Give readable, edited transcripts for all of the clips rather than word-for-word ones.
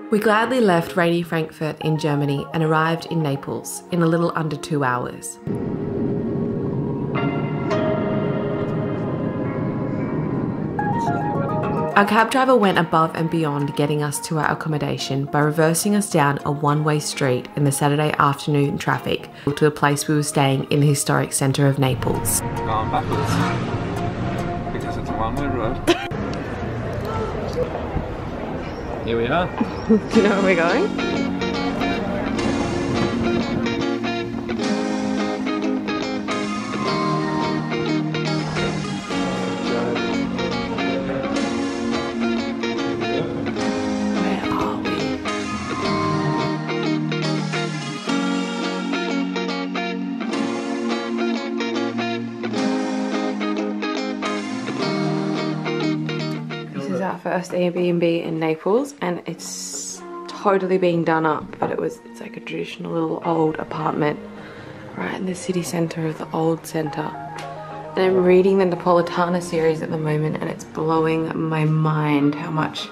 We gladly left rainy Frankfurt in Germany and arrived in Naples in a little under 2 hours. Our cab driver went above and beyond getting us to our accommodation by reversing us down a one-way street in the Saturday afternoon traffic to the place we were staying in the historic centre of Naples. Going backwards because it's a one-way road. Here we are. Do you know where we're going? Our first Airbnb in Naples, and it's totally being done up, but it's like a traditional little old apartment right in the city centre of the old centre. And I'm reading the Napolitana series at the moment, and it's blowing my mind how much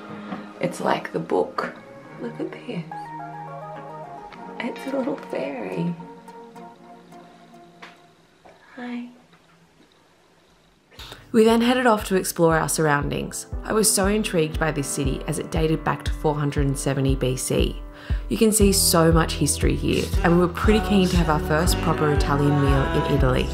it's like the book. Look at this. It's a little fairy. Hi. We then headed off to explore our surroundings. I was so intrigued by this city as it dated back to 470 BC. You can see so much history here, and we were pretty keen to have our first proper Italian meal in Italy.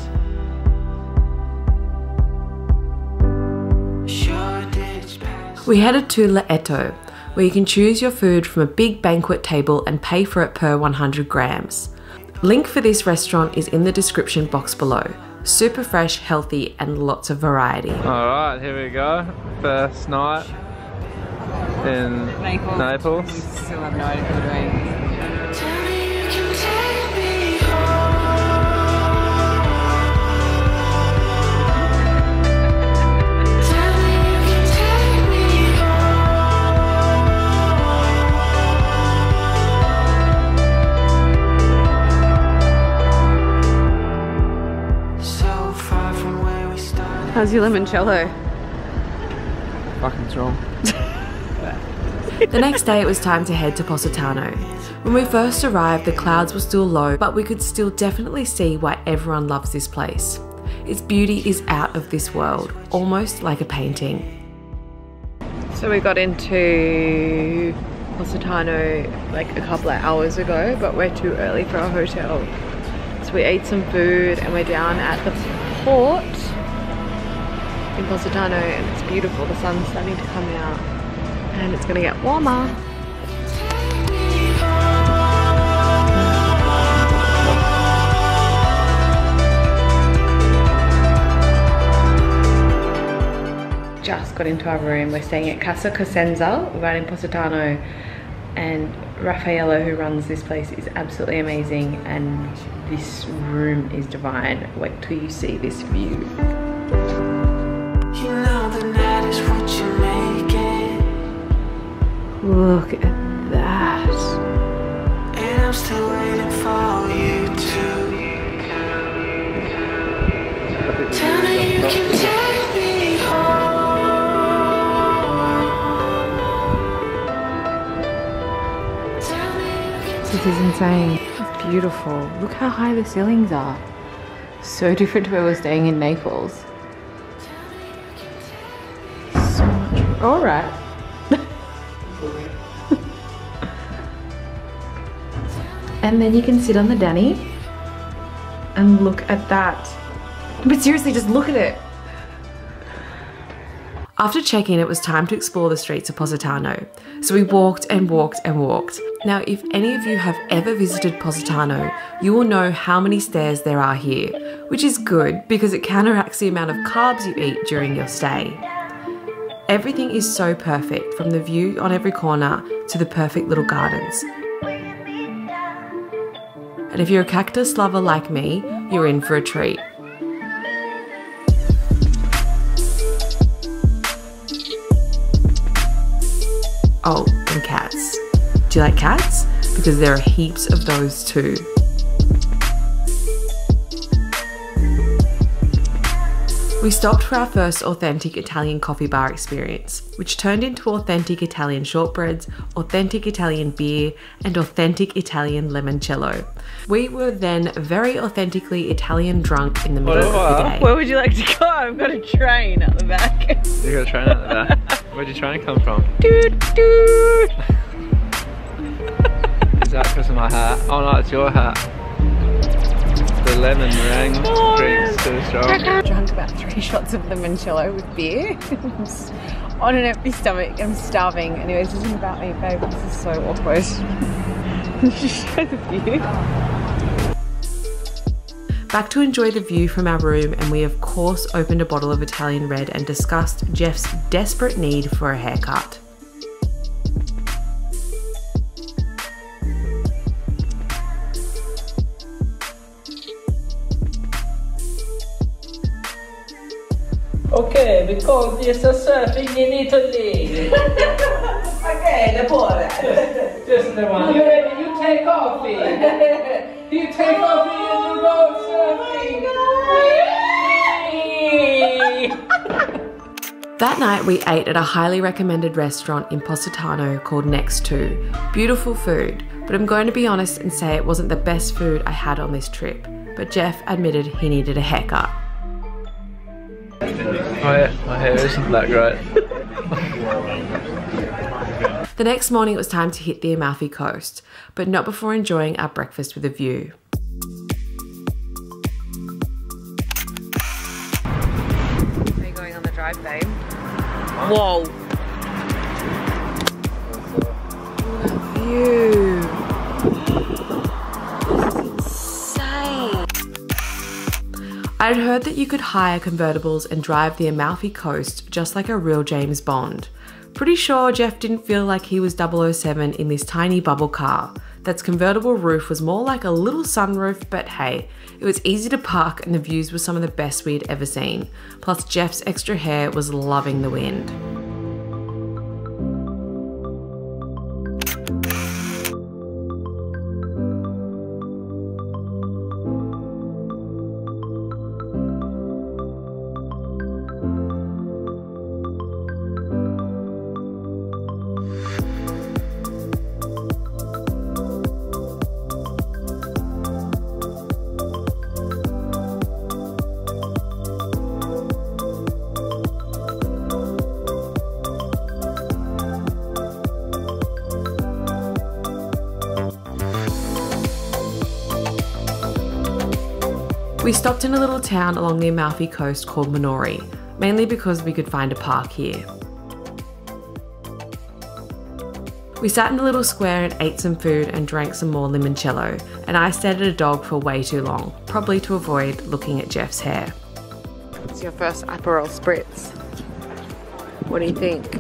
We headed to L'Etto, where you can choose your food from a big banquet table and pay for it per 100 grams. Link for this restaurant is in the description box below. Super fresh, healthy, and lots of variety. Alright, here we go. First night in Naples. We still have no idea what we're doing. How's your limoncello? Fucking strong. The next day it was time to head to Positano. When we first arrived, the clouds were still low, but we could still definitely see why everyone loves this place. Its beauty is out of this world, almost like a painting. So we got into Positano like a couple of hours ago, but we're too early for our hotel. So we ate some food and we're down at the port in Positano, and it's beautiful. The sun's starting to come out and it's gonna get warmer. Just got into our room. We're staying at Casa Cosenza right in Positano, and Raffaella, who runs this place, is absolutely amazing, and this room is divine. Wait till you see this view. Look at that. And I'm still waiting for you to tell me you can take me home. This is insane. It's beautiful. Look how high the ceilings are. So different to where we're staying in Naples. So much. All right. And then you can sit on the Danny and look at that. But seriously, just look at it. After check-in, it was time to explore the streets of Positano. So we walked and walked and walked. Now, if any of you have ever visited Positano, you will know how many stairs there are here, which is good because it counteracts the amount of carbs you eat during your stay. Everything is so perfect, from the view on every corner to the perfect little gardens. And if you're a cactus lover like me, you're in for a treat. Oh, and cats. Do you like cats? Because there are heaps of those too. We stopped for our first authentic Italian coffee bar experience, which turned into authentic Italian shortbreads, authentic Italian beer, and authentic Italian limoncello. We were then very authentically Italian drunk in the middle of the day. Where would you like to go? I've got a train at the back. You got a train at the back? Where'd your train come from? Doot, doot. Is that because of my hat? Oh no, it's your hat. The lemon meringue drink's too strong. I drank about 3 shots of limoncello with beer. On an empty stomach, I'm starving. Anyways, this isn't about me, babe. This is so awkward. Just show the view. Back to enjoy the view from our room, and we of course opened a bottle of Italian red and discussed Jeff's desperate need for a haircut. Okay, because it's a surfing in Italy. Okay, the pure. Just the one. You ready? You take coffee. You take coffee and you go surfing. That night we ate at a highly recommended restaurant in Positano called Next2. Beautiful food, but I'm going to be honest and say it wasn't the best food I had on this trip. But Jeff admitted he needed a haircut. Oh yeah, my hair isn't black, right? The next morning it was time to hit the Amalfi coast, but not before enjoying our breakfast with a view. Are you going on the drive, babe? Whoa. View. I'd heard that you could hire convertibles and drive the Amalfi coast just like a real James Bond. Pretty sure Jeff didn't feel like he was 007 in this tiny bubble car. That's convertible roof was more like a little sunroof, but hey, it was easy to park and the views were some of the best we'd ever seen. Plus Jeff's extra hair was loving the wind. We stopped in a little town along the Amalfi coast called Minori, mainly because we could find a park here. We sat in a little square and ate some food and drank some more limoncello, and I stared at a dog for way too long, probably to avoid looking at Jeff's hair. It's your first Aperol Spritz. What do you think?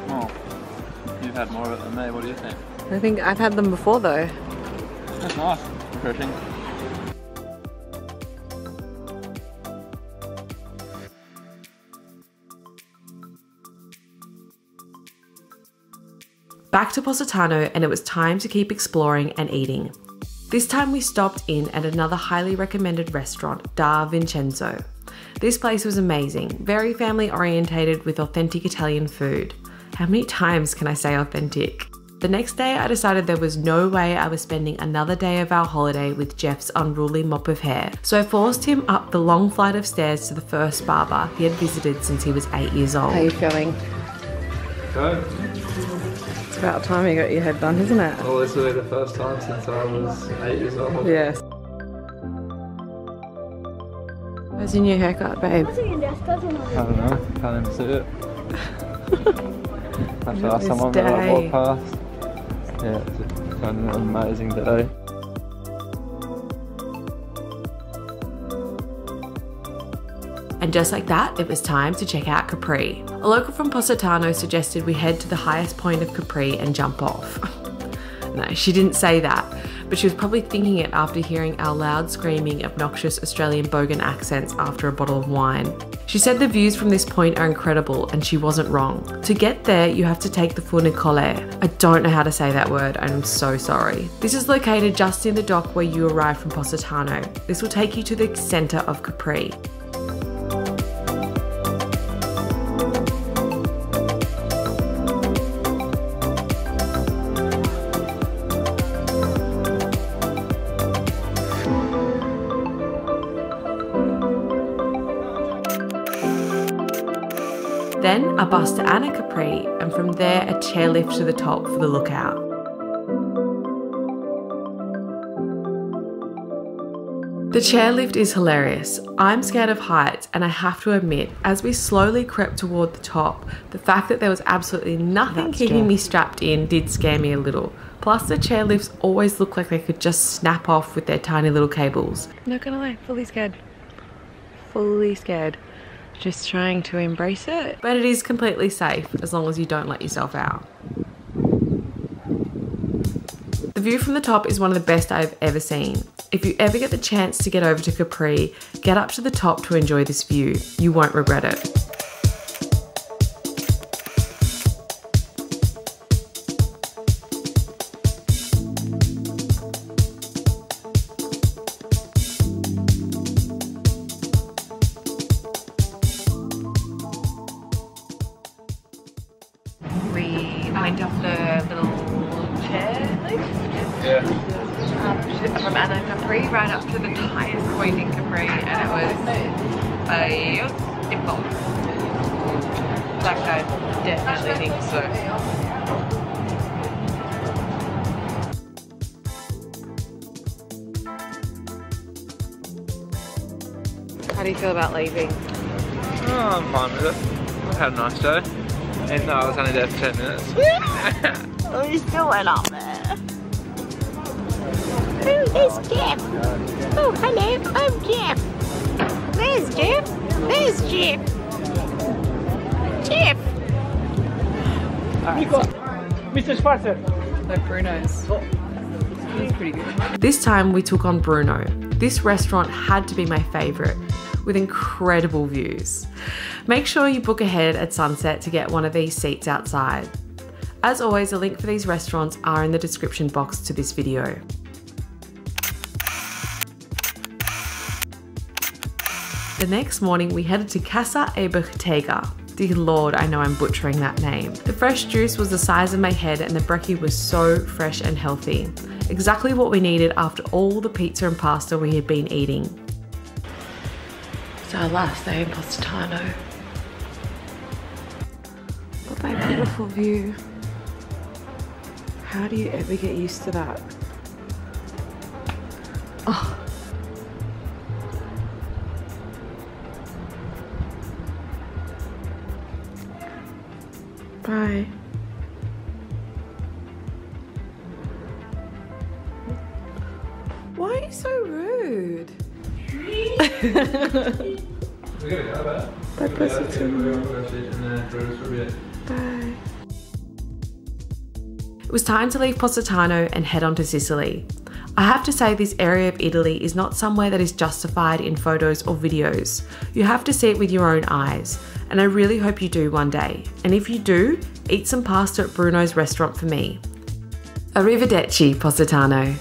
Oh, you've had more of it than me, what do you think? I think I've had them before though. That's nice, refreshing. Back to Positano, and it was time to keep exploring and eating. This time we stopped in at another highly recommended restaurant, Da Vincenzo. This place was amazing, very family orientated with authentic Italian food. How many times can I say authentic? The next day I decided there was no way I was spending another day of our holiday with Jeff's unruly mop of hair, so I forced him up the long flight of stairs to the first barber he had visited since he was 8 years old. How are you feeling? Good. It's about time you got your head done, isn't it? Well, this will be the first time since I was 8 years old. Yes. How's your new haircut, babe? I don't know, can't even see it. I feel like someone that I walked past. Yeah, it's kind of an amazing day. And just like that, it was time to check out Capri. A local from Positano suggested we head to the highest point of Capri and jump off. No, she didn't say that, but she was probably thinking it after hearing our loud screaming, obnoxious Australian bogan accents after a bottle of wine. She said the views from this point are incredible, and she wasn't wrong. To get there, you have to take the funicolo. I don't know how to say that word, and I'm so sorry. This is located just in the dock where you arrive from Positano. This will take you to the centre of Capri. Then a bus to ANACAPRI, and from there a chairlift to the top for the lookout. The chairlift is hilarious. I'm scared of heights, and I have to admit, as we slowly crept toward the top, the fact that there was absolutely nothing keeping me strapped in did scare me a little. Plus the chairlifts always look like they could just snap off with their tiny little cables. Not gonna lie, fully scared. Fully scared. Just trying to embrace it. But it is completely safe as long as you don't let yourself out. The view from the top is one of the best I've ever seen. If you ever get the chance to get over to Capri, get up to the top to enjoy this view. You won't regret it. We went up the little chair lift. Yeah. From ANACAPRI right up to the highest point in Capri, and it was beautiful. Like, I definitely think so. How do you feel about leaving? Oh, I'm fine with it. I've had a nice day. Even though I was only there for 10 minutes. We still went up there. Oh, there's Jeff. Oh, hello, I'm Jeff. There's Jeff. There's Jeff. Jeff. Nico, Mr. Schwarzer. Like Bruno's. It's pretty good. This time we took on Bruno. This restaurant had to be my favourite, with incredible views. Make sure you book ahead at sunset to get one of these seats outside. As always, a link for these restaurants are in the description box to this video. The next morning we headed to Casa E Bottega. Dear Lord, I know I'm butchering that name. The fresh juice was the size of my head and the brekkie was so fresh and healthy. Exactly what we needed after all the pizza and pasta we had been eating. It's our last day in Positano. What a beautiful view. How do you ever get used to that? Oh. Bye. Why are you so rude? We gotta go, Bye, Positano. Bye. It was time to leave Positano and head on to Sicily. I have to say this area of Italy is not somewhere that is justified in photos or videos. You have to see it with your own eyes, and I really hope you do one day. And if you do, eat some pasta at Bruno's restaurant for me. Arrivederci, Positano.